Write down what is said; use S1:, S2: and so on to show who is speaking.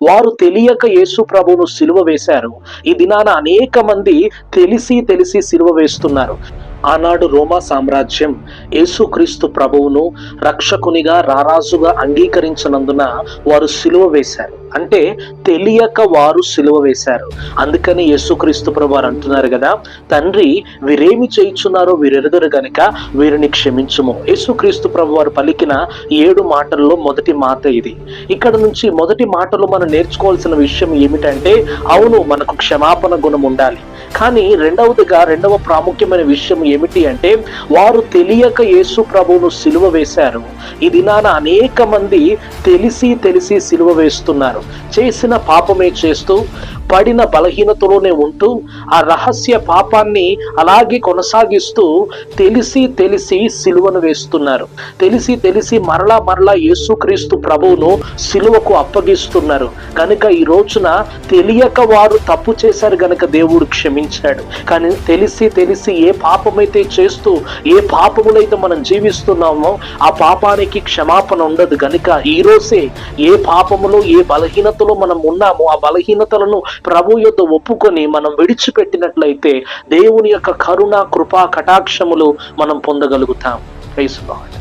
S1: వారు తెలియక యేసు ప్రభువును సిలువ వేశారు. ఈ దినాన అనేక మంది తెలిసి సిలువ వేస్తున్నారు. ఆనాడు రోమా సామ్రాజ్యం యేసుక్రీస్తు ప్రభువును రక్షకునిగా రారాజుగా అంగీకరించినందున వారు సిలువ వేశారు. అంటే తెలియక వారు సిలువ వేశారు. అందుకని యేసుక్రీస్తు ప్రభువారు అంటున్నారు కదా, తండ్రి వీరేమి చేయుచున్నారో వీరెరుగరు గనుక వీరిని క్షమించుము. యేసుక్రీస్తు ప్రభువారు పలికిన 7 మాటల్లో మొదటి మాట ఇది. ఇక్కడ నుంచి మొదటి మాటలో మనం నేర్చుకోవాల్సిన విషయం ఏమిటంటే, అవును మనకు క్షమాపణ గుణం ఉండాలి. కానీ రెండవ ప్రాముఖ్యమైన విషయం ఏమిటి అంటే, వారు తెలియక యేసు ప్రభువును సిలువ వేశారు. ఈ దినాన అనేక మంది తెలిసి సిలువ వేస్తున్నారు. చేసిన పాపమే చేస్తూ పడిన బలహీనతలోనే ఉంటూ ఆ రహస్య పాపాన్ని అలాగే కొనసాగిస్తూ తెలిసి సిలువను వేస్తున్నారు. తెలిసి మరలా యేసుక్రీస్తు ప్రభువును సిలువకు అప్పగిస్తున్నారు. కనుక ఈ రోజున తెలియక వారు తప్పు చేశారు గనుక దేవుడు క్షమించాడు. కానీ తెలిసి ఏ పాపమైతే చేస్తూ ఏ పాపములైతే మనం జీవిస్తున్నామో ఆ పాపానికి క్షమాపణ ఉండదు. గనుక ఈ రోజే ఏ పాపములో ఏ బలహీనతలో మనం ఉన్నామో ఆ బలహీనతలను ప్రభు యొద్ద ఒప్పుకొని మనం విడిచిపెట్టినట్లయితే దేవుని యొక్క కరుణ కృపా కటాక్షములు మనం పొందగలుగుతాం. Praise lord.